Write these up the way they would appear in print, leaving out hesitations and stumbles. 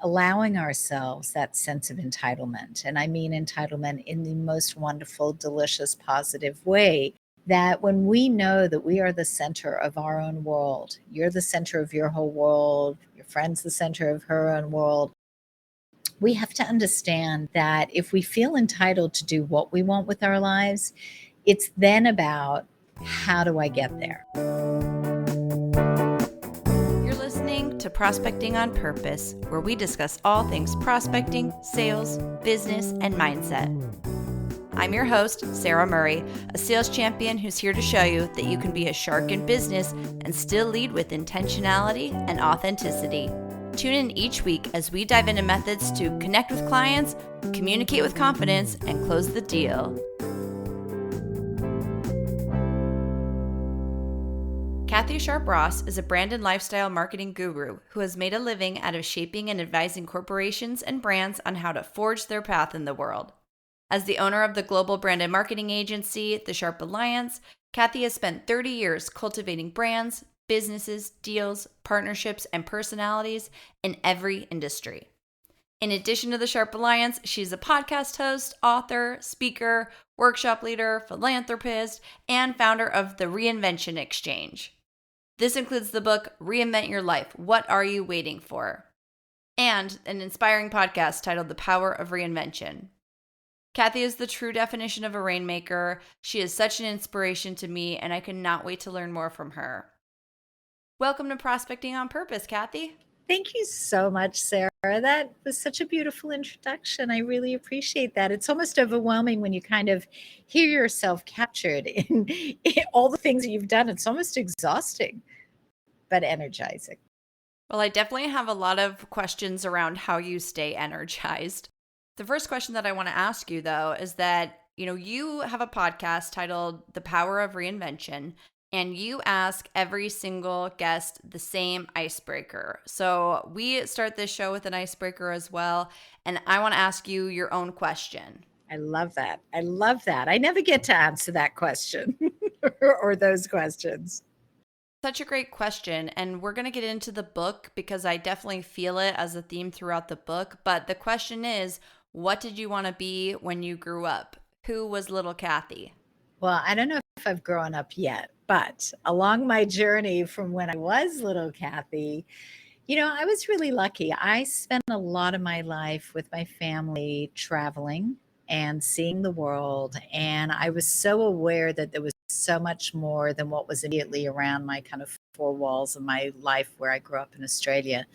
allowing ourselves that sense of entitlement. And I mean entitlement in the most wonderful, delicious, positive way. That when we know that we are the center of our own world, you're the center of your whole world, your friend's the center of her own world, we have to understand that if we feel entitled to do what we want with our lives, it's then about how do I get there? You're listening to Prospecting on Purpose, where we discuss all things prospecting, sales, business, and mindset. I'm your host, Sara Murray, a sales champion who's here to show you that you can be a shark in business and still lead with intentionality and authenticity. Tune in each week as we dive into methods to connect with clients, communicate with confidence, and close the deal. Kathi Sharpe-Ross is a brand and lifestyle marketing guru who has made a living out of shaping and advising corporations and brands on how to forge their path in the world. As the owner of the global brand and marketing agency, the SHARPE Alliance, Kathi has spent 30 years cultivating brands, businesses, deals, partnerships, and personalities in every industry. In addition to the SHARPE Alliance, she's a podcast host, author, speaker, workshop leader, philanthropist, and founder of the Reinvention Exchange. This includes the book, Reinvent Your Life, What Are You Waiting For? And an inspiring podcast titled The Power of Reinvention. Kathi is the true definition of a rainmaker. She is such an inspiration to me, and I cannot wait to learn more from her. Welcome to Prospecting on Purpose, Kathi. Thank you so much, Sarah. That was such a beautiful introduction. I really appreciate that. It's almost overwhelming when you kind of hear yourself captured in all the things that you've done. It's almost exhausting, but energizing. Well, I definitely have a lot of questions around how you stay energized. The first question that I want to ask you, though, is that, you have a podcast titled The Power of Reinvention, and you ask every single guest the same icebreaker. So we start this show with an icebreaker as well, and I want to ask you your own question. I love that. I love that. I never get to answer that question or those questions. Such a great question, and we're going to get into the book because I definitely feel it as a theme throughout the book. But the question is, what did you want to be when you grew up? Who was little Kathi? Well, I don't know if I've grown up yet, but along my journey from when I was little Kathi, I was really lucky. I spent a lot of my life with my family traveling and seeing the world. And I was so aware that there was so much more than what was immediately around my kind of four walls of my life where I grew up in Australia.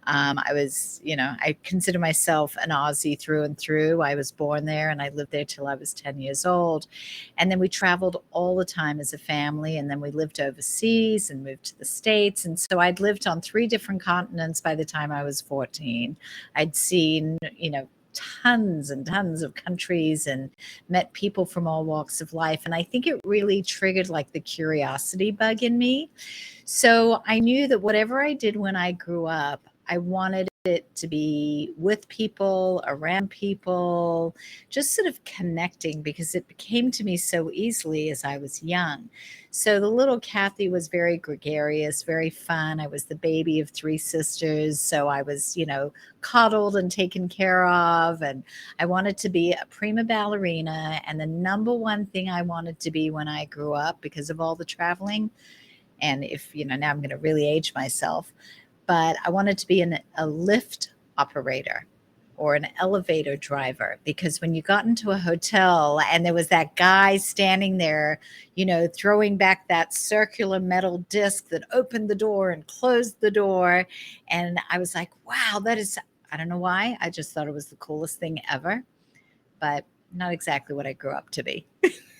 I consider myself an Aussie through and through. I was born there and I lived there till I was 10 years old. And then we traveled all the time as a family. And then we lived overseas and moved to the States. And so I'd lived on 3 different continents by the time I was 14. I'd seen, tons and tons of countries and met people from all walks of life. And I think it really triggered like the curiosity bug in me. So I knew that whatever I did when I grew up, I wanted it to be with people, around people, just sort of connecting because it came to me so easily as I was young. So the little Kathi was very gregarious, very fun. I was the baby of 3 sisters. So I was, coddled and taken care of. And I wanted to be a prima ballerina. And the number one thing I wanted to be when I grew up because of all the traveling, and if, now I'm going to really age myself, but I wanted to be a lift operator or an elevator driver, because when you got into a hotel and there was that guy standing there, throwing back that circular metal disc that opened the door and closed the door. And I was like, wow, I don't know why. I just thought it was the coolest thing ever, but not exactly what I grew up to be.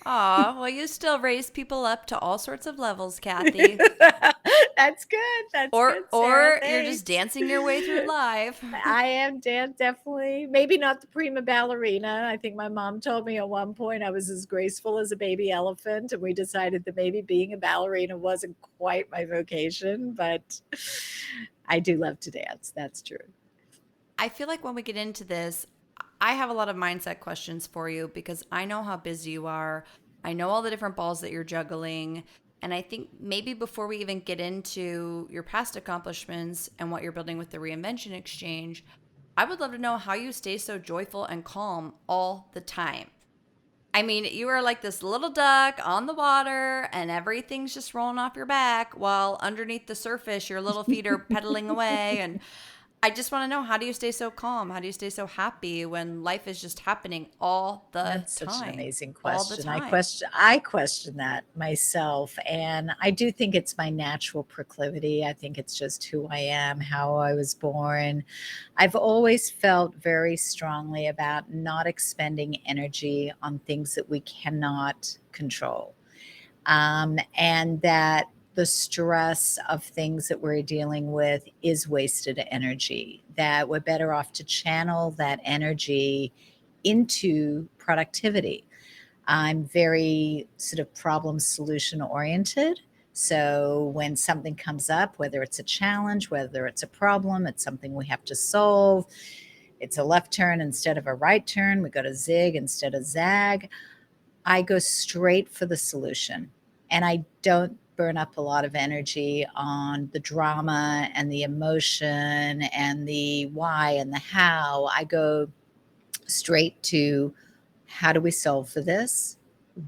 Aw, well, you still raise people up to all sorts of levels, Kathi. That's good. That's good, Sarah. Or Thanks. you're just dancing your way through life. I am definitely. Maybe not the prima ballerina. I think my mom told me at one point I was as graceful as a baby elephant, and we decided that maybe being a ballerina wasn't quite my vocation, but I do love to dance. That's true. I feel like when we get into this, I have a lot of mindset questions for you because I know how busy you are. I know all the different balls that you're juggling. And I think maybe before we even get into your past accomplishments and what you're building with the Reinvention Exchange, I would love to know how you stay so joyful and calm all the time. I mean, you are like this little duck on the water and everything's just rolling off your back while underneath the surface, your little feet are pedaling away. And I just want to know, how do you stay so calm? How do you stay so happy when life is just happening all the That's such an time? amazing All the question. time. I question that myself, and I do think it's my natural proclivity. I think it's just who I am, how I was born. I've always felt very strongly about not expending energy on things that we cannot control. And that the stress of things that we're dealing with is wasted energy, that we're better off to channel that energy into productivity. I'm very sort of problem solution oriented. So when something comes up, whether it's a challenge, whether it's a problem, it's something we have to solve, it's a left turn instead of a right turn, we go to zig instead of zag, I go straight for the solution. And I don't burn up a lot of energy on the drama and the emotion and the why and the how. I go straight to, how do we solve for this?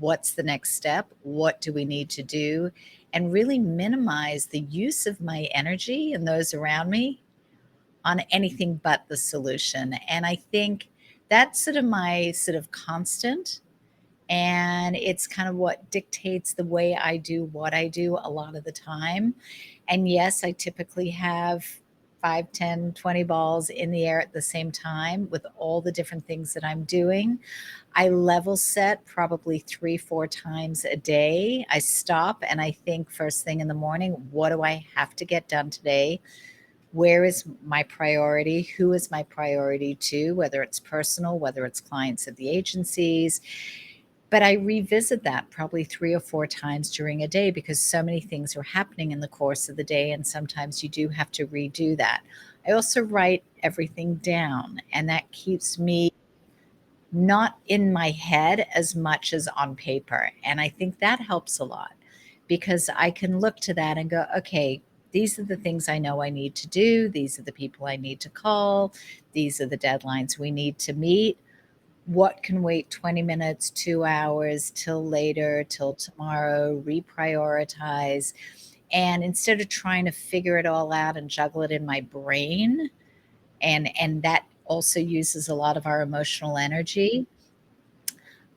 What's the next step? What do we need to do? And really minimize the use of my energy and those around me on anything but the solution. And I think that's sort of my sort of constant, and it's kind of what dictates the way I do what I do a lot of the time. And yes, I typically have 5, 10, 20 balls in the air at the same time with all the different things that I'm doing. I level set probably 3, 4 times a day. I stop and I think first thing in the morning, what do I have to get done today? Where is my priority? Who is my priority to, whether it's personal, whether it's clients of the agencies. But I revisit that probably 3 or 4 times during a day because so many things are happening in the course of the day, and sometimes you do have to redo that. I also write everything down, and that keeps me not in my head as much as on paper. And I think that helps a lot because I can look to that and go, okay, these are the things I know I need to do. These are the people I need to call. These are the deadlines we need to meet. What can wait 20 minutes, 2 hours, till later, till tomorrow, reprioritize. And instead of trying to figure it all out and juggle it in my brain, and that also uses a lot of our emotional energy,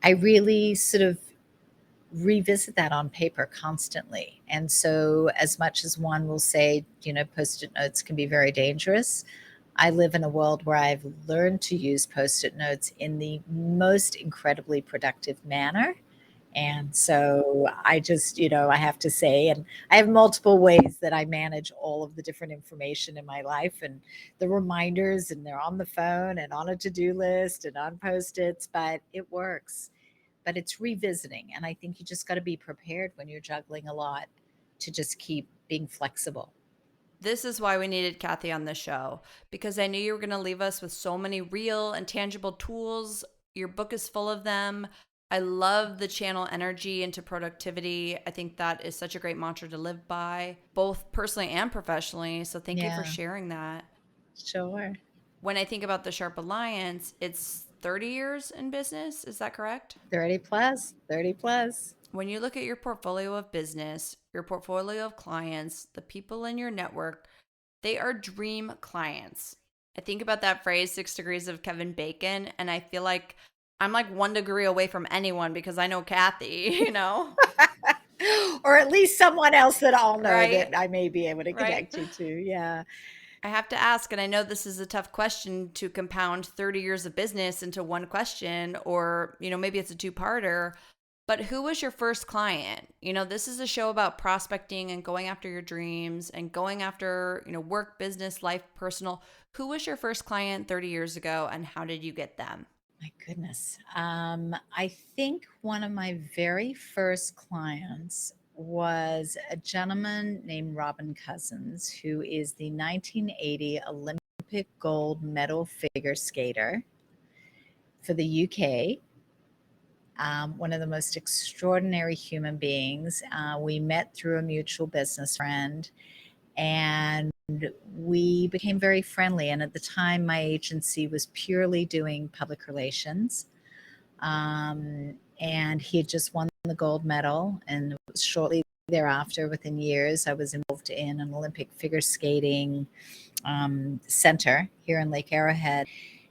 I really sort of revisit that on paper constantly. And so, as much as one will say, post-it notes can be very dangerous, I live in a world where I've learned to use post-it notes in the most incredibly productive manner. And so I just, I have to say, and I have multiple ways that I manage all of the different information in my life and the reminders, and they're on the phone and on a to-do list and on post-its, but it works. But it's revisiting. And I think you just got to be prepared when you're juggling a lot to just keep being flexible. This is why we needed Kathi on the show, because I knew you were going to leave us with so many real and tangible tools. Your book is full of them. I love the channel energy into productivity. I think that is such a great mantra to live by, both personally and professionally. So thank you for Yeah, sharing that. sure. When I think about the Sharp Alliance, it's 30 years in business. Is that correct? 30 plus, 30 plus. When you look at your portfolio of business, your portfolio of clients, the people in your network, they are dream clients. I think about that phrase, 6 degrees of Kevin Bacon, and I feel like I'm like 1 degree away from anyone because I know Kathi, Or at least someone else that I'll know right? that I may be able to Right. connect you to. Yeah. I have to ask, and I know this is a tough question to compound 30 years of business into one question, or, maybe it's a two-parter, but who was your first client? This is a show about prospecting and going after your dreams and going after, work, business, life, personal. Who was your first client 30 years ago, and how did you get them? My goodness. I think one of my very first clients was a gentleman named Robin Cousins, who is the 1980 Olympic gold medal figure skater for the UK. One of the most extraordinary human beings. We met through a mutual business friend, And we became very friendly. And at the time, my agency was purely doing public relations. And he had just won the gold medal. And shortly thereafter, within years, I was involved in an Olympic figure skating center here in Lake Arrowhead.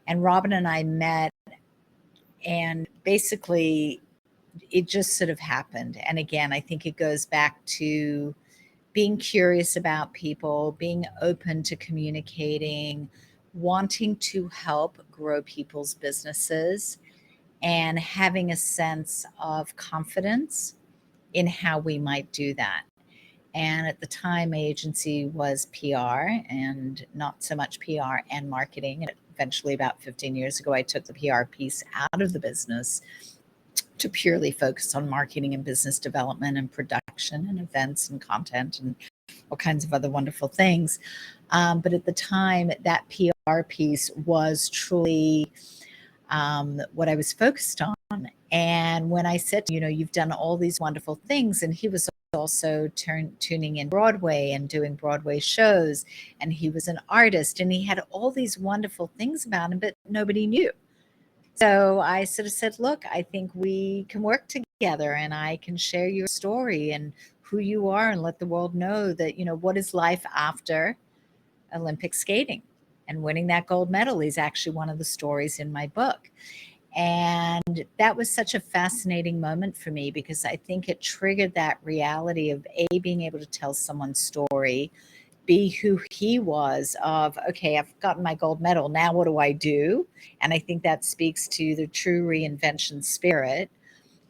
And Robin and I met, and basically it just sort of happened. And again, I think it goes back to being curious about people, being open to communicating, wanting to help grow people's businesses, and having a sense of confidence in how we might do that. And at the time, my agency was PR and not so much PR and marketing. And eventually, about 15 years ago, I took the PR piece out of the business to purely focus on marketing and business development and production and events and content and all kinds of other wonderful things. But at the time, that PR piece was truly what I was focused on. And when I said, you've done all these wonderful things, and he was also tuning in Broadway and doing Broadway shows, and he was an artist, and he had all these wonderful things about him, but nobody knew. So I sort of said, look, I think we can work together, and I can share your story and who you are, and let the world know that, what is life after Olympic skating. And winning that gold medal is actually one of the stories in my book. And that was such a fascinating moment for me, because I think it triggered that reality of being able to tell someone's story, be who he was, of, okay, I've gotten my gold medal. Now what do I do? And I think that speaks to the true reinvention spirit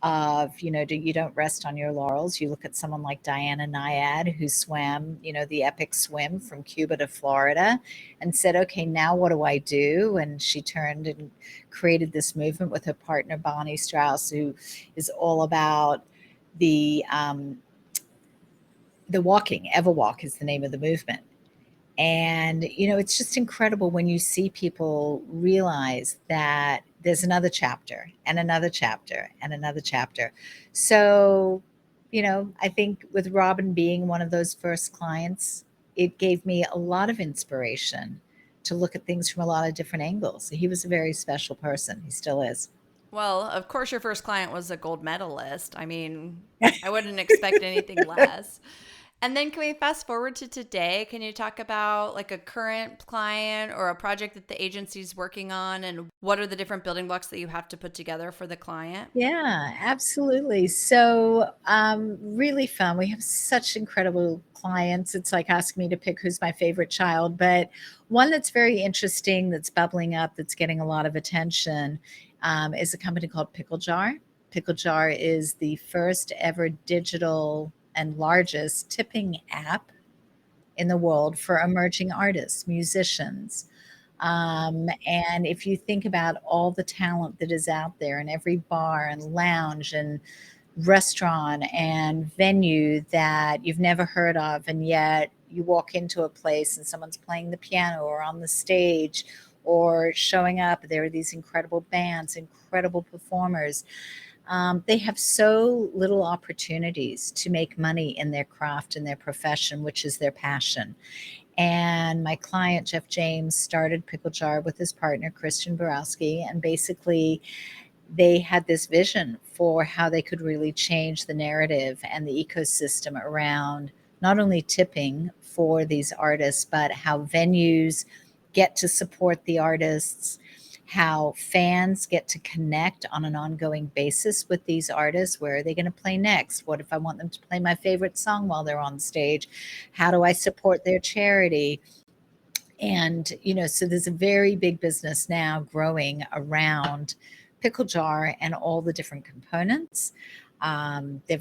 of, you don't rest on your laurels. You look at someone like Diana Nyad, who swam, the epic swim from Cuba to Florida, and said, okay, now what do I do? And she turned and created this movement with her partner, Bonnie Strauss, who is all about the walking. Everwalk is the name of the movement. And, it's just incredible when you see people realize that there's another chapter and another chapter and another chapter. So, I think with Robin being one of those first clients, it gave me a lot of inspiration to look at things from a lot of different angles. He was a very special person. He still is. Well, of course, your first client was a gold medalist. I mean, I wouldn't expect anything less. And then can we fast forward to today? Can you talk about like a current client or a project that the agency's working on, and what are the different building blocks that you have to put together for the client? Yeah, absolutely. So, really fun. We have such incredible clients. It's like asking me to pick who's my favorite child, but one that's very interesting, that's bubbling up, that's getting a lot of attention, is a company called Pickle Jar. Pickle Jar is the first ever digital and largest tipping app in the world for emerging artists, musicians. And if you think about all the talent that is out there in every bar and lounge and restaurant and venue that you've never heard of, and yet you walk into a place and someone's playing the piano or on the stage or showing up, there are these incredible bands, incredible performers. They have so little opportunities to make money in their craft and their profession, which is their passion. And my client, Jeff James, started Pickle Jar with his partner, Christian Borowski. And basically, they had this vision for how they could really change the narrative and the ecosystem around not only tipping for these artists, but how venues get to support the artists, how fans get to connect on an ongoing basis with these artists. Where are they going to play next? What if I want them to play my favorite song while they're on stage? How do I support their charity? And, so there's a very big business now growing around Pickle Jar and all the different components. They've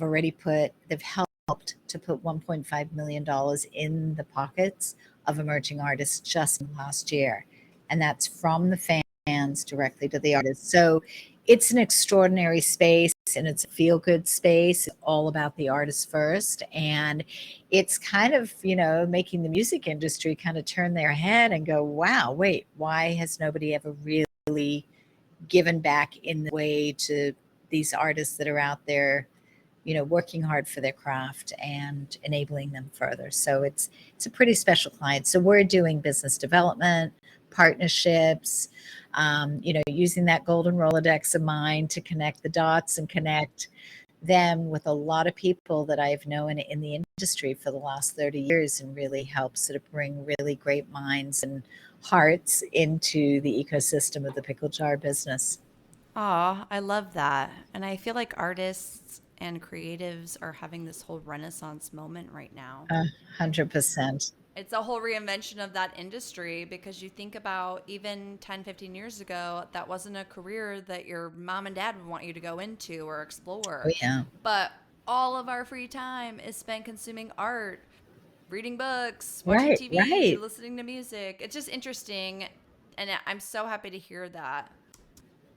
helped to put $1.5 million in the pockets of emerging artists just last year. And that's from the fans directly to the artists. So it's an extraordinary space, and it's a feel-good space. It's all about the artist first. And it's kind of, making the music industry kind of turn their head and go, wow, wait, why has nobody ever really given back in the way to these artists that are out there working hard for their craft and enabling them further. So it's a pretty special client. So we're doing business development, partnerships, using that golden Rolodex of mine to connect the dots and connect them with a lot of people that I've known in the industry for the last 30 years, and really help sort of bring really great minds and hearts into the ecosystem of the pickle jar business. Aw, I love that. And I feel like artists and creatives are having this whole renaissance moment right now. 100%. It's a whole reinvention of that industry because you think about even 10, 15 years ago, that wasn't a career that your mom and dad would want you to go into or Oh, explore. yeah. But all of our free time is spent consuming art, reading books, watching Right, TV, right. listening to music. It's just interesting. And I'm so happy to hear that.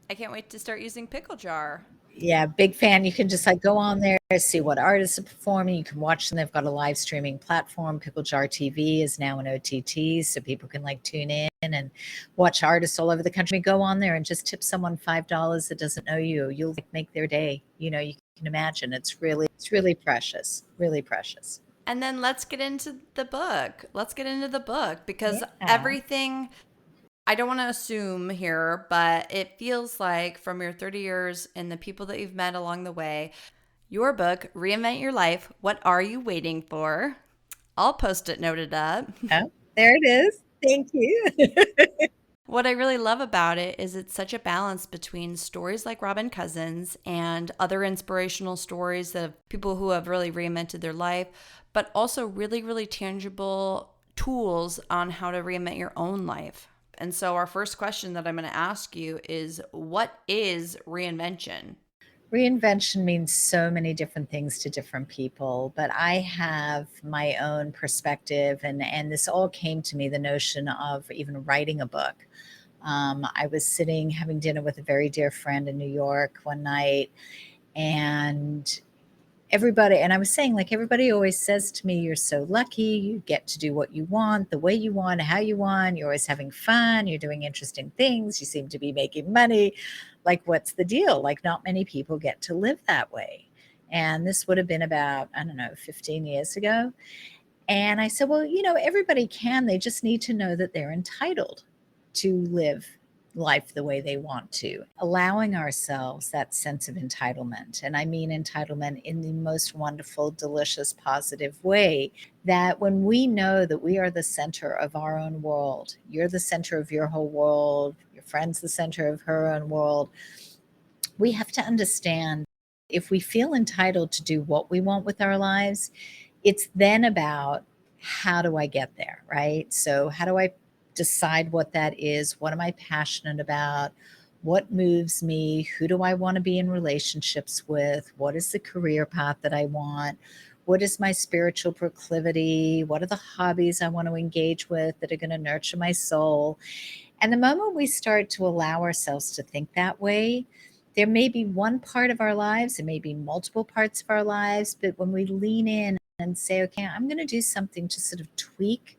I can't wait to start using Pickle Jar. Yeah, big fan. You can just like go on there, see what artists are performing. You can watch them. They've got a live streaming platform. Pickle Jar TV is now an OTT, so people can like tune in and watch artists all over the country. Go on there and just tip someone $5 that doesn't know you. You'll like make their day. You can imagine. It's really precious. Really precious. And then let's get into the book. Let's get into the book because Yeah. everything, I don't want to assume here, but it feels like from your 30 years and the people that you've met along the way, your book, Reinvent Your Life, What Are You Waiting For? I'll post it noted up. Oh, there it is. Thank you. What I really love about it is it's such a balance between stories like Robin Cousins and other inspirational stories of people who have really reinvented their life, but also really, really tangible tools on how to reinvent your own life. And so, our first question that I'm going to ask you is what is reinvention? Reinvention means so many different things to different people, but I have my own perspective, and this all came to me, the notion of even writing a book. I was sitting having dinner with a very dear friend in New York one night, and I was saying, like, everybody always says to me, you're so lucky, you get to do what you want, the way you want, how you want, you're always having fun, you're doing interesting things, you seem to be making money. Like, what's the deal? Like, not many people get to live that way. And this would have been about, I don't know, 15 years ago. And I said, well, everybody can. They just need to know that they're entitled to live life the way they want to, allowing ourselves that sense of entitlement. And I mean entitlement in the most wonderful, delicious, positive way, that when we know that we are the center of our own world, you're the center of your whole world, your friend's the center of her own world, we have to understand, if we feel entitled to do what we want with our lives, it's then about, how do I get there, right? So how do I decide what that is? What am I passionate about? What moves me? Who do I want to be in relationships with? What is the career path that I want? What is my spiritual proclivity? What are the hobbies I want to engage with that are going to nurture my soul? And the moment we start to allow ourselves to think that way, there may be one part of our lives, there may be multiple parts of our lives, but when we lean in and say, okay, I'm going to do something to sort of tweak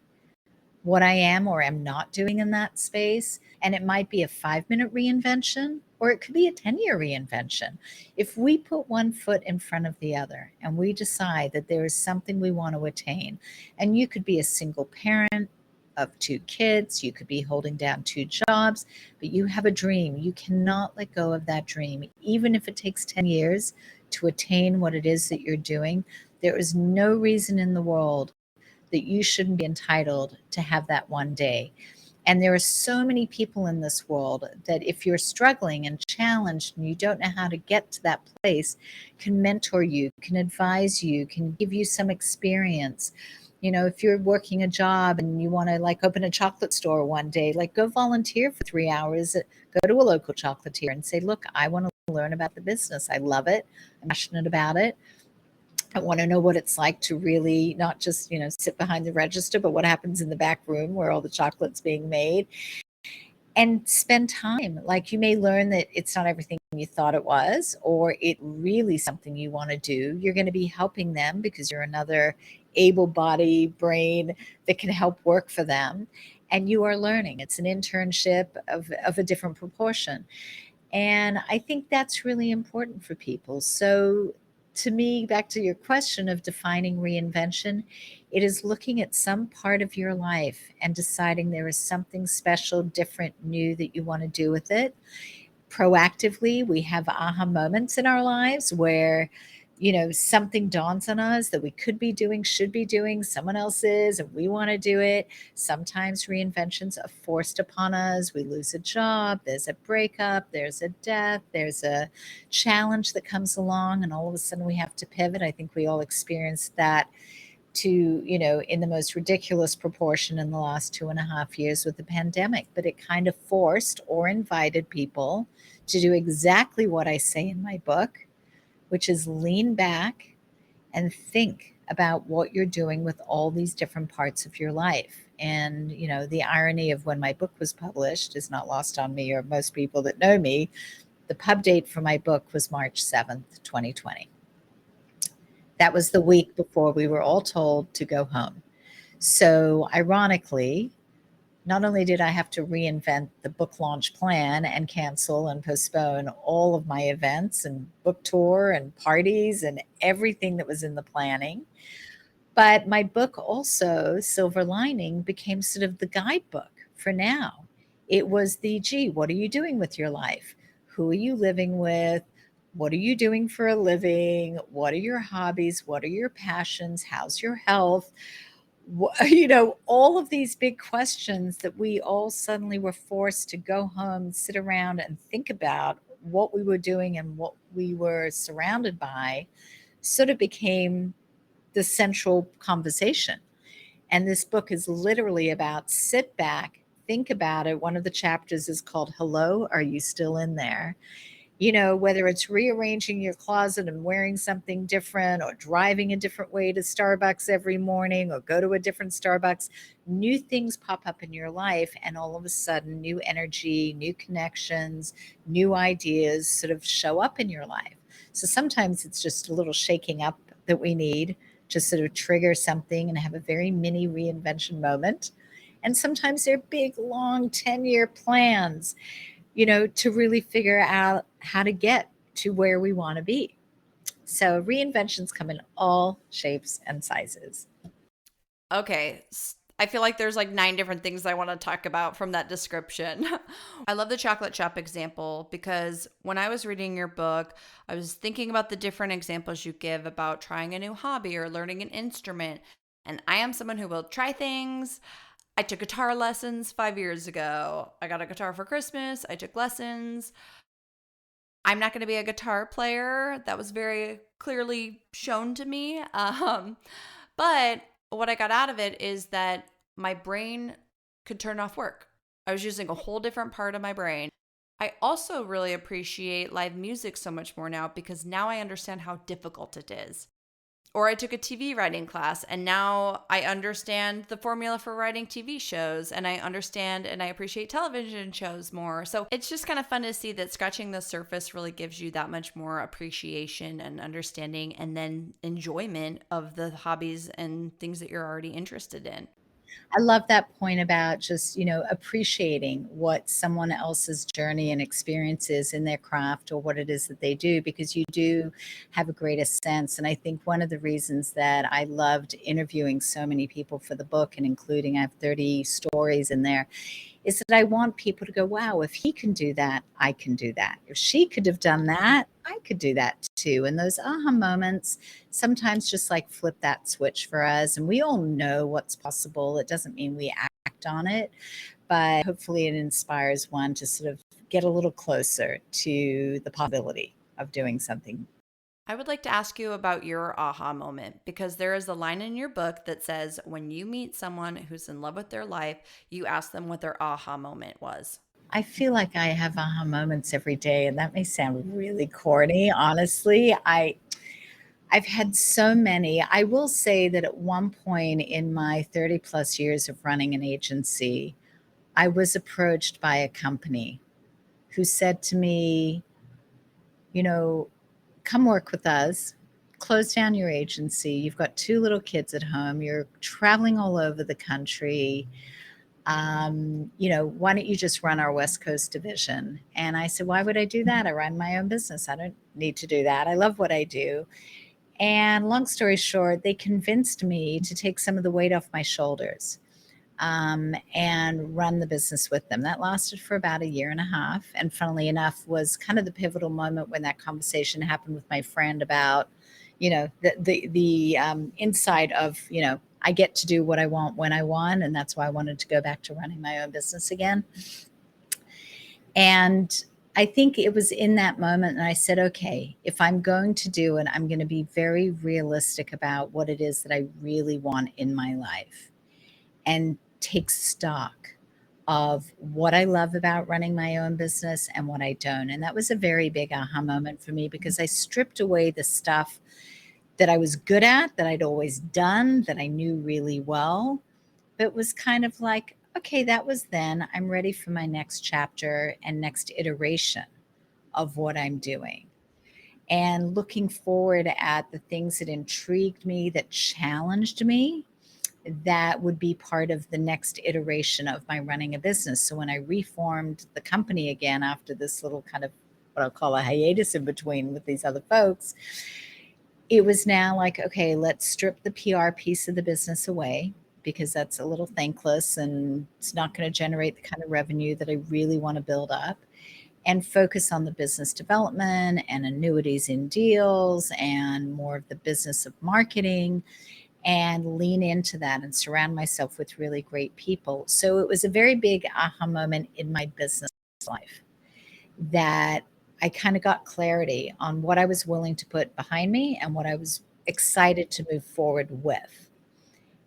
what I am or am not doing in that space. And it might be a 5-minute reinvention, or it could be a 10-year reinvention. If we put one foot in front of the other and we decide that there is something we want to attain, and you could be a single parent of 2 kids, you could be holding down 2 jobs, but you have a dream. You cannot let go of that dream, even if it takes 10 years to attain what it is that you're doing. There is no reason in the world that you shouldn't be entitled to have that one day. And there are so many people in this world that, if you're struggling and challenged and you don't know how to get to that place, can mentor you, can advise you, can give you some experience. If you're working a job and you want to like open a chocolate store one day, like go volunteer for 3 hours, go to a local chocolatier and say, look, I want to learn about the business. I love it. I'm passionate about it. I want to know what it's like to really not just, sit behind the register, but what happens in the back room where all the chocolate's being made, and spend time. Like, you may learn that it's not everything you thought it was, or it really something you want to do. You're going to be helping them because you're another able-bodied brain that can help work for them. And you are learning. It's an internship of a different proportion. And I think that's really important for people. So to me, back to your question of defining reinvention, it is looking at some part of your life and deciding there is something special, different, new that you want to do with it. Proactively, we have aha moments in our lives where, something dawns on us that we could be doing, should be doing, someone else is, and we want to do it. Sometimes reinventions are forced upon us. We lose a job, there's a breakup, there's a death, there's a challenge that comes along, and all of a sudden we have to pivot. I think we all experienced that to, in the most ridiculous proportion in the last 2.5 years with the pandemic. But it kind of forced or invited people to do exactly what I say in my book, which is lean back and think about what you're doing with all these different parts of your life. And, the irony of when my book was published is not lost on me or most people that know me. The pub date for my book was March 7th, 2020. That was the week before we were all told to go home. So, ironically, not only did I have to reinvent the book launch plan and cancel and postpone all of my events and book tour and parties and everything that was in the planning, but my book also, Silver Lining, became sort of the guidebook for now. It was the, gee, what are you doing with your life? Who are you living with? What are you doing for a living? What are your hobbies? What are your passions? How's your health? All of these big questions that we all suddenly were forced to go home, sit around and think about what we were doing and what we were surrounded by sort of became the central conversation. And this book is literally about sit back, think about it. One of the chapters is called Hello, Are You Still in There? Whether it's rearranging your closet and wearing something different or driving a different way to Starbucks every morning or go to a different Starbucks, new things pop up in your life. And all of a sudden, new energy, new connections, new ideas sort of show up in your life. So sometimes it's just a little shaking up that we need to sort of trigger something and have a very mini reinvention moment. And sometimes they're big, long 10-year plans, to really figure out how to get to where we want to be. So reinventions come in all shapes and sizes. Okay. I feel like there's like 9 different things I want to talk about from that description. I love the chocolate shop example because when I was reading your book, I was thinking about the different examples you give about trying a new hobby or learning an instrument. And I am someone who will try things. I took guitar lessons 5 years ago. I got a guitar for Christmas. I took lessons. I'm not going to be a guitar player. That was very clearly shown to me. But what I got out of it is that my brain could turn off work. I was using a whole different part of my brain. I also really appreciate live music so much more now because now I understand how difficult it is. Or I took a TV writing class and now I understand the formula for writing TV shows and I understand and I appreciate television shows more. So it's just kind of fun to see that scratching the surface really gives you that much more appreciation and understanding and then enjoyment of the hobbies and things that you're already interested in. I love that point about just, appreciating what someone else's journey and experience is in their craft or what it is that they do, because you do have a greater sense. And I think one of the reasons that I loved interviewing so many people for the book, and including I have 30 stories in there, is that I want people to go, wow, if he can do that, I can do that. If she could have done that, I could do that too. And those aha moments sometimes just like flip that switch for us. And we all know what's possible. It doesn't mean we act on it, but hopefully it inspires one to sort of get a little closer to the possibility of doing something. I would like to ask you about your aha moment because there is a line in your book that says when you meet someone who's in love with their life, you ask them what their aha moment was. I feel like I have aha moments every day, and that may sound really corny. Honestly, I've had so many. I will say that at one point in my 30 plus years of running an agency, I was approached by a company who said to me, you know, come work with us, close down your agency. You've got 2 little kids at home. You're traveling all over the country. Why don't you just run our West Coast division? And I said, why would I do that? I run my own business. I don't need to do that. I love what I do. And long story short, they convinced me to take some of the weight off my shoulders, and run the business with them. That lasted for about a year and a half. And funnily enough, was kind of the pivotal moment when that conversation happened with my friend about, the inside of, I get to do what I want when I want. And that's why I wanted to go back to running my own business again. And I think it was in that moment, and I said, okay, if I'm going to do it, I'm going to be very realistic about what it is that I really want in my life, and take stock of what I love about running my own business and what I don't. And that was a very big aha moment for me, because I stripped away the stuff that I was good at, that I'd always done, that I knew really well. But it was kind of like, okay, that was then. I'm ready for my next chapter and next iteration of what I'm doing. And looking forward at the things that intrigued me, that challenged me, that would be part of the next iteration of my running a business. So when I reformed the company again after this little kind of what I'll call a hiatus in between with these other folks, it was now like, okay, let's strip the PR piece of the business away, because that's a little thankless and it's not going to generate the kind of revenue that I really want to build up, and focus on the business development and annuities in deals and more of the business of marketing, and lean into that and surround myself with really great people. So it was a very big aha moment in my business life, that I kind of got clarity on what I was willing to put behind me and what I was excited to move forward with.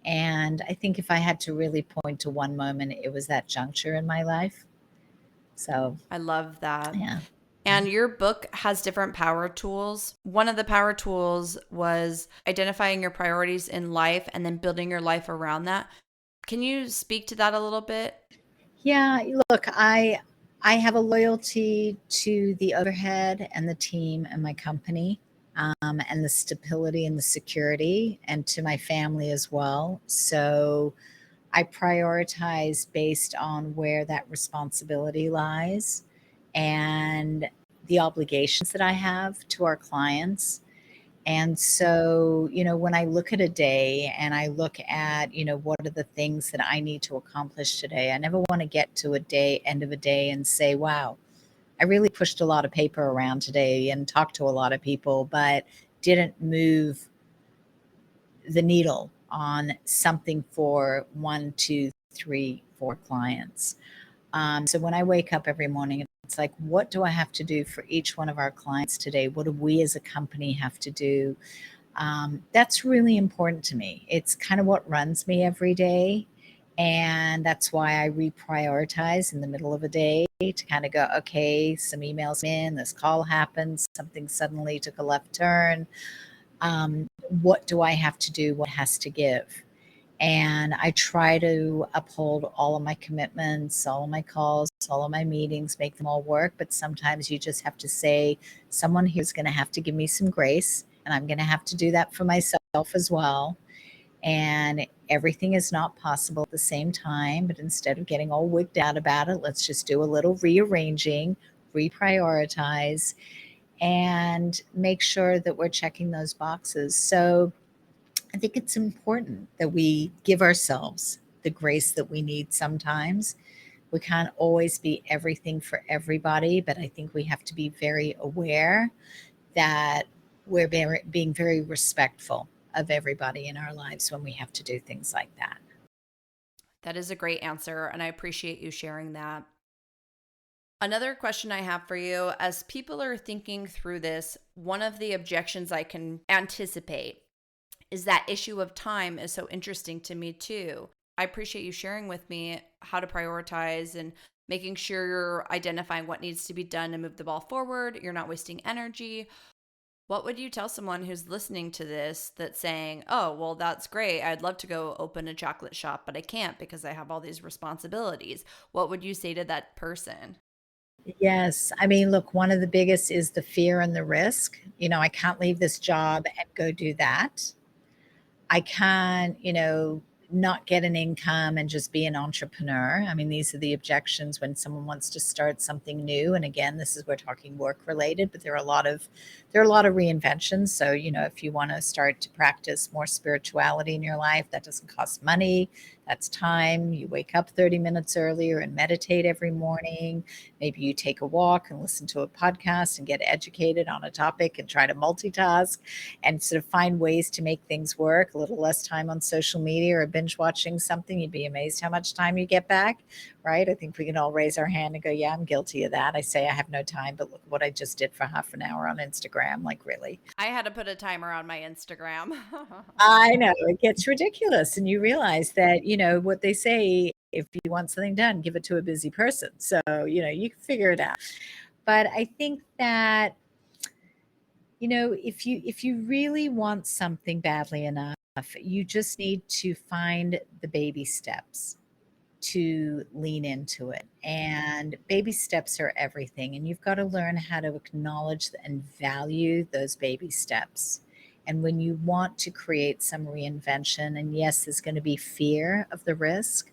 And I think if I had to really point to one moment, it was that juncture in my life. So, I love that. yeah. And your book has different power tools. One of the power tools was identifying your priorities in life and then building your life around that. Can you speak to that a little bit? Yeah, look, I have a loyalty to the overhead and the team and my company, and the stability and the security, and to my family as well. So I prioritize based on where that responsibility lies, and the obligations that I have to our clients. And so, when I look at a day and I look at, what are the things that I need to accomplish today, I never want to get to end of a day and say, wow, I really pushed a lot of paper around today and talked to a lot of people, but didn't move the needle on something for one, two, three, four clients. So when I wake up every morning, it's like, what do I have to do for each one of our clients today? What do we as a company have to do? That's really important to me. It's kind of what runs me every day. And that's why I reprioritize in the middle of a day to kind of go, okay, some emails in, this call happens, something suddenly took a left turn. What do I have to do? What has to give? And I try to uphold all of my commitments, all of my calls, all of my meetings, make them all work. But sometimes you just have to say, someone here's going to have to give me some grace, and I'm going to have to do that for myself as well. And everything is not possible at the same time. But instead of getting all wigged out about it, let's just do a little rearranging, reprioritize, and make sure that we're checking those boxes. So I think it's important that we give ourselves the grace that we need sometimes. We can't always be everything for everybody, but I think we have to be very aware that we're being very respectful of everybody in our lives when we have to do things like that. That is a great answer, and I appreciate you sharing that. Another question I have for you, as people are thinking through this, one of the objections I can anticipate is that issue of time is so interesting to me too. I appreciate you sharing with me how to prioritize and making sure you're identifying what needs to be done to move the ball forward. You're not wasting energy. What would you tell someone who's listening to this that's saying, oh, well, that's great. I'd love to go open a chocolate shop, but I can't because I have all these responsibilities. What would you say to that person? Yes. I mean, look, one of the biggest is the fear and the risk. I can't leave this job and go do that. I can't, not get an income and just be an entrepreneur. I mean, these are the objections when someone wants to start something new. And again, this is, we're talking work related, but there are a lot of reinventions. So, if you want to start to practice more spirituality in your life, that doesn't cost money. That's time. You wake up 30 minutes earlier and meditate every morning. Maybe you take a walk and listen to a podcast and get educated on a topic and try to multitask and sort of find ways to make things work. A little less time on social media or binge watching something. You'd be amazed how much time you get back, right? I think we can all raise our hand and go, yeah, I'm guilty of that. I say I have no time, but look what I just did for half an hour on Instagram. Like, really? I had to put a timer on my Instagram. I know, it gets ridiculous. And you realize that, what they say, if you want something done, give it to a busy person. So, you can figure it out. But I think that, if you really want something badly enough, you just need to find the baby steps to lean into it. And baby steps are everything. And you've got to learn how to acknowledge and value those baby steps. And when you want to create some reinvention, and yes, there's going to be fear of the risk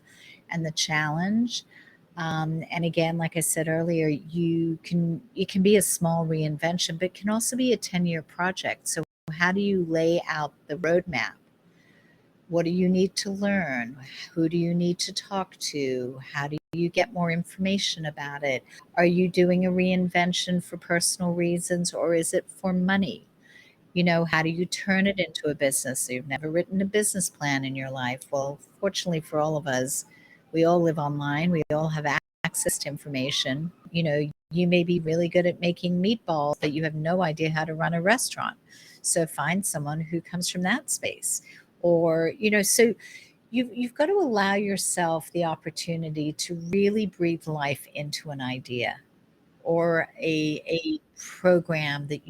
and the challenge. And again, like I said earlier, it can be a small reinvention, but it can also be a 10-year project. So how do you lay out the roadmap? What do you need to learn? Who do you need to talk to? How do you get more information about it? Are you doing a reinvention for personal reasons, or is it for money? How do you turn it into a business? So you've never written a business plan in your life. Well, fortunately for all of us, we all live online. We all have access to information. You may be really good at making meatballs, but you have no idea how to run a restaurant. So find someone who comes from that space. Or, so you've got to allow yourself the opportunity to really breathe life into an idea or a program that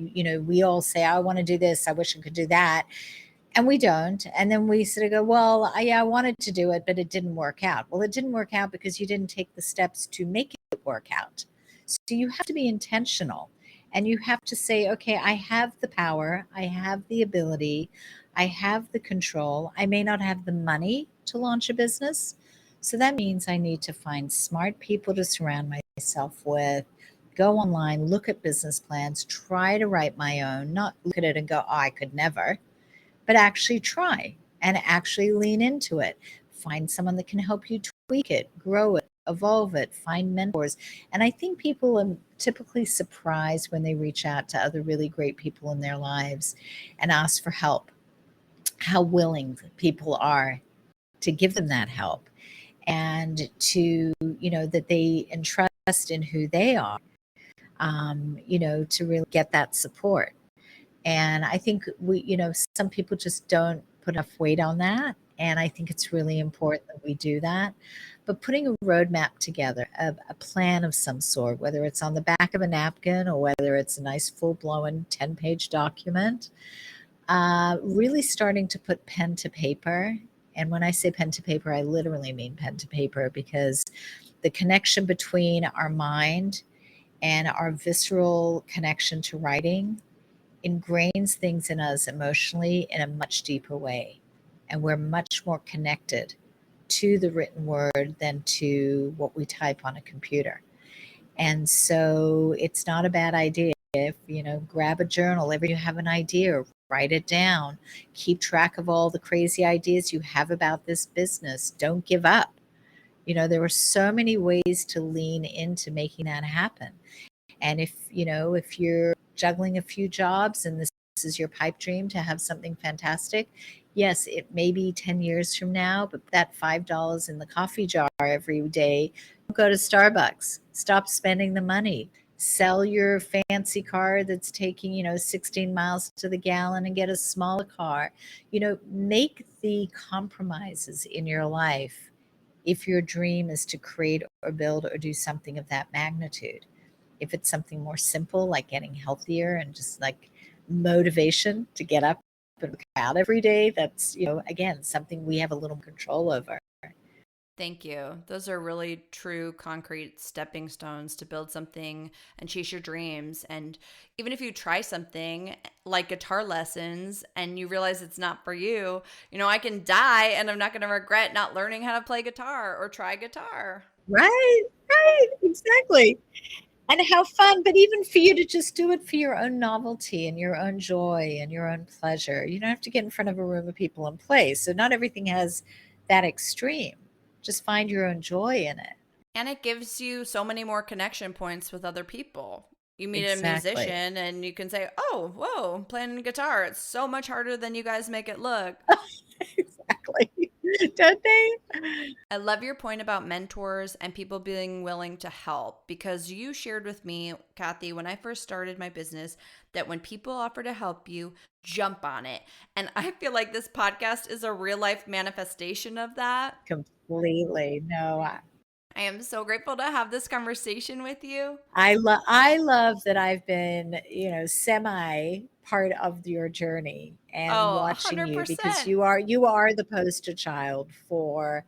we all say, I want to do this, I wish I could do that, and we don't. And then we sort of go, well, I wanted to do it, but it didn't work out. Well, it didn't work out because you didn't take the steps to make it work out. So you have to be intentional, and you have to say, okay, I have the power, I have the ability, I have the control. I may not have the money to launch a business, so that means I need to find smart people to surround myself with, go online, look at business plans, try to write my own, not look at it and go, oh, I could never, but actually try and actually lean into it. Find someone that can help you tweak it, grow it, evolve it, find mentors. And I think people are typically surprised when they reach out to other really great people in their lives and ask for help, how willing people are to give them that help, and to, that they entrust in who they are, to really get that support. And I think some people just don't put enough weight on that. And I think it's really important that we do that. But putting a roadmap together, a plan of some sort, whether it's on the back of a napkin or whether it's a nice full-blown 10-page document, really starting to put pen to paper. And when I say pen to paper, I literally mean pen to paper, because the connection between our mind and our visceral connection to writing ingrains things in us emotionally in a much deeper way. And we're much more connected to the written word than to what we type on a computer. And so it's not a bad idea if, grab a journal. Every you have an idea, write it down. Keep track of all the crazy ideas you have about this business. Don't give up. There are so many ways to lean into making that happen. And if you're juggling a few jobs and this is your pipe dream to have something fantastic, yes, it may be 10 years from now, but that $5 in the coffee jar every day, don't go to Starbucks. Stop spending the money. Sell your fancy car that's taking, 16 miles to the gallon and get a smaller car. Make the compromises in your life if your dream is to create or build or do something of that magnitude. If it's something more simple, like getting healthier and just like motivation to get up and work out every day, that's, again, something we have a little control over. Thank you. Those are really true, concrete stepping stones to build something and chase your dreams. And even if you try something like guitar lessons and you realize it's not for you, I can die and I'm not going to regret not learning how to play guitar or try guitar. Right, right, exactly. And how fun, but even for you to just do it for your own novelty and your own joy and your own pleasure. You don't have to get in front of a room of people and play. So not everything has that extreme. Just find your own joy in it. And it gives you so many more connection points with other people. You meet a Exactly. musician and you can say, "Oh, whoa, I'm playing guitar. It's so much harder than you guys make it look." Exactly. Don't they? I love your point about mentors and people being willing to help because you shared with me, Kathi, when I first started my business, that when people offer to help you, jump on it. And I feel like this podcast is a real life manifestation of that. Completely. No, I am so grateful to have this conversation with you. I love that I've been, semi part of your journey and Oh, watching you, because 100%. you are the poster child for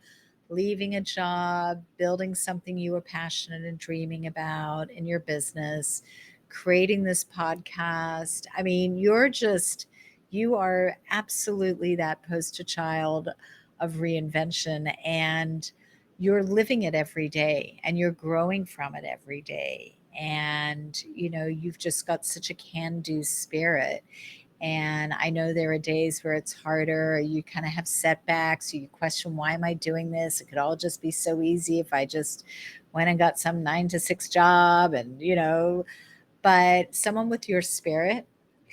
leaving a job, building something you were passionate and dreaming about in your business, creating this podcast. I mean, you are absolutely that poster child of reinvention, and you're living it every day and you're growing from it every day. And you've just got such a can-do spirit. And I know there are days where it's harder, or you kind of have setbacks, or you question, why am I doing this? It could all just be so easy if I just went and got some 9 to 6 job. And but someone with your spirit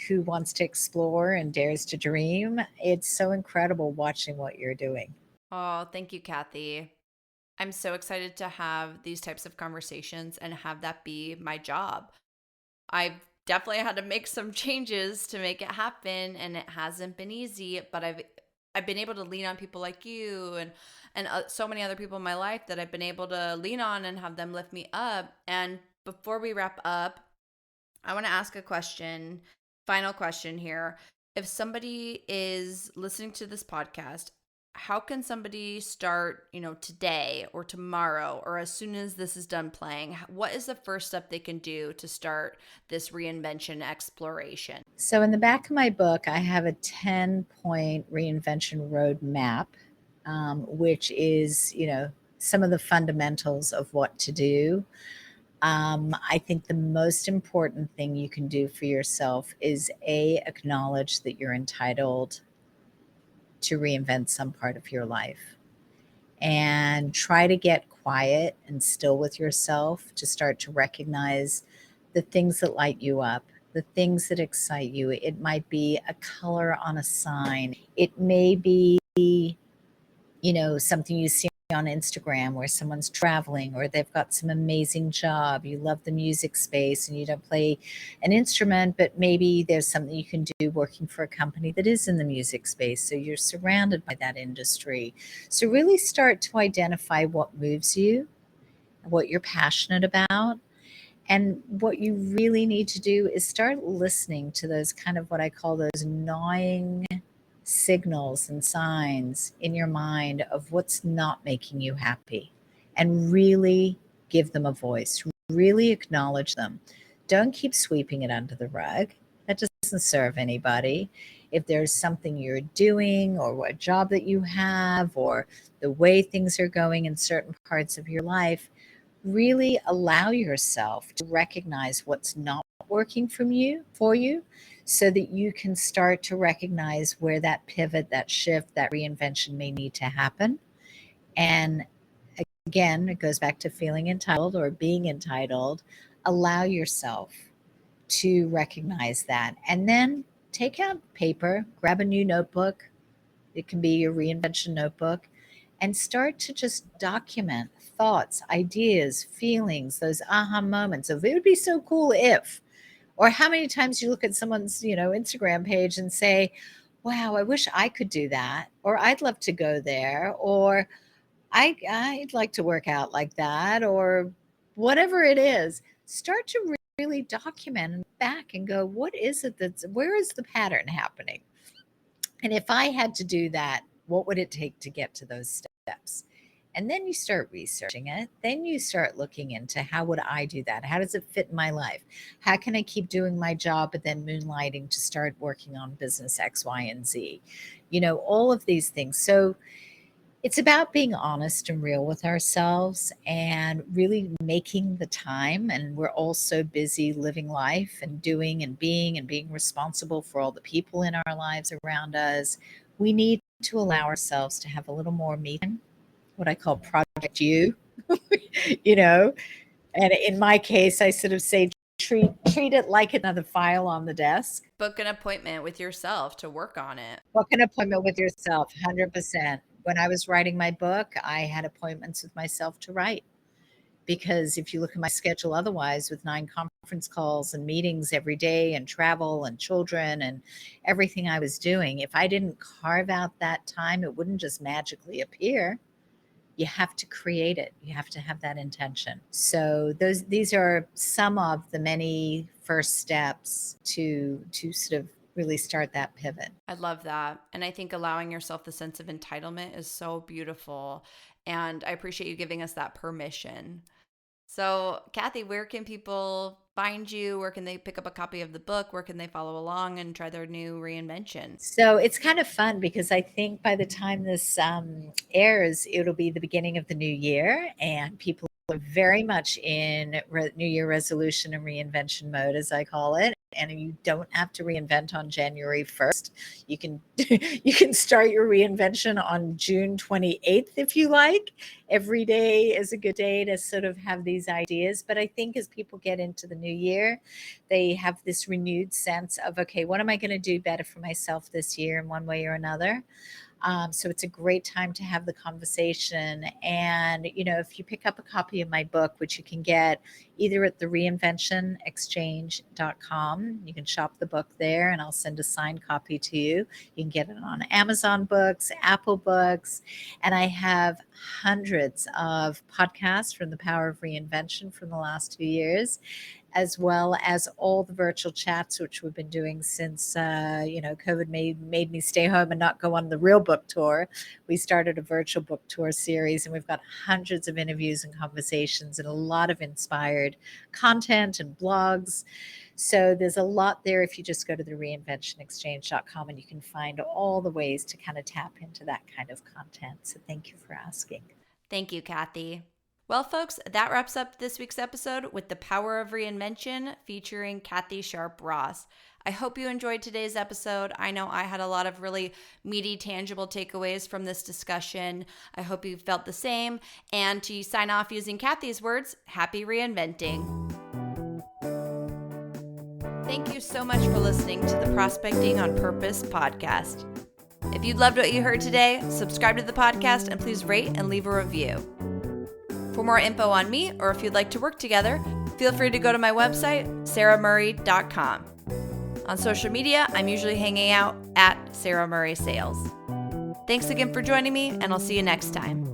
who wants to explore and dares to dream, it's so incredible watching what you're doing. Oh, thank you, Kathi. I'm so excited to have these types of conversations and have that be my job. I've definitely had to make some changes to make it happen and it hasn't been easy, but I've been able to lean on people like you and so many other people in my life that I've been able to lean on and have them lift me up. And before we wrap up, I want to ask a question, final question here. If somebody is listening to this podcast, how can somebody start, today or tomorrow or as soon as this is done playing? What is the first step they can do to start this reinvention exploration? So, in the back of my book, I have a 10-point reinvention roadmap, which is, some of the fundamentals of what to do. I think the most important thing you can do for yourself is acknowledge that you're entitled to reinvent some part of your life, and try to get quiet and still with yourself to start to recognize the things that light you up, the things that excite you. It might be a color on a sign, it may be, something you see on Instagram where someone's traveling or they've got some amazing job. You love the music space and you don't play an instrument, but maybe there's something you can do working for a company that is in the music space. So you're surrounded by that industry. So really start to identify what moves you, what you're passionate about. And what you really need to do is start listening to those kind of what I call those gnawing signals and signs in your mind of what's not making you happy, and really give them a voice, really acknowledge them. Don't keep sweeping it under the rug. That doesn't serve anybody. If there's something you're doing or a job that you have or the way things are going in certain parts of your life, really allow yourself to recognize what's not working for you, so that you can start to recognize where that pivot, that shift, that reinvention may need to happen. And again, it goes back to feeling entitled or being entitled. Allow yourself to recognize that, and then take out paper, grab a new notebook. It can be your reinvention notebook, and start to just document thoughts, ideas, feelings, those aha moments of, it would be so cool if, or how many times you look at someone's, Instagram page and say, wow, I wish I could do that, or I'd love to go there, or I'd like to work out like that, or whatever it is. Start to really document back and go, what is it where is the pattern happening? And if I had to do that, what would it take to get to those steps? And then you start researching it. Then you start looking into, how would I do that? How does it fit in my life? How can I keep doing my job, but then moonlighting to start working on business X, Y, and Z? All of these things. So it's about being honest and real with ourselves and really making the time. And we're all so busy living life and doing and being responsible for all the people in our lives around us. We need to allow ourselves to have a little more me time, what I call Project You, you know. And in my case, I sort of say treat it like another file on the desk. Book an appointment with yourself to work on it. Book an appointment with yourself, 100%. When I was writing my book, I had appointments with myself to write. Because if you look at my schedule otherwise, with 9 conference calls and meetings every day and travel and children and everything I was doing, if I didn't carve out that time, it wouldn't just magically appear. You have to create it. You have to have that intention. So these are some of the many first steps to sort of really start that pivot. I love that. And I think allowing yourself the sense of entitlement is so beautiful. And I appreciate you giving us that permission. So, Kathi, where can people find you? Where can they pick up a copy of the book? Where can they follow along and try their new reinvention? So it's kind of fun because I think by the time this airs, it'll be the beginning of the new year, and people are very much in New Year resolution and reinvention mode, as I call it. And you don't have to reinvent on January 1st. You can you can start your reinvention on June 28th if you like. Every day is a good day to sort of have these ideas. But I think as people get into the new year, they have this renewed sense of, okay, what am I going to do better for myself this year in one way or another? So it's a great time to have the conversation. And, if you pick up a copy of my book, which you can get either at the reinventionexchange.com, you can shop the book there and I'll send a signed copy to you. You can get it on Amazon Books, Apple Books, and I have hundreds of podcasts from the Power of Reinvention from the last 2 years, as well as all the virtual chats, which we've been doing since, COVID made me stay home and not go on the real book tour. We started a virtual book tour series, and we've got hundreds of interviews and conversations and a lot of inspired content and blogs. So there's a lot there if you just go to the reinventionexchange.com, and you can find all the ways to kind of tap into that kind of content. So thank you for asking. Thank you, Kathi. Well, folks, that wraps up this week's episode with The Power of Reinvention featuring Kathi Sharpe-Ross. I hope you enjoyed today's episode. I know I had a lot of really meaty, tangible takeaways from this discussion. I hope you felt the same. And to sign off using Kathi's words, happy reinventing. Thank you so much for listening to the Prospecting on Purpose podcast. If you loved what you heard today, subscribe to the podcast and please rate and leave a review. For more info on me, or if you'd like to work together, feel free to go to my website, saramurray.com. On social media, I'm usually hanging out at Sara Murray Sales. Thanks again for joining me, and I'll see you next time.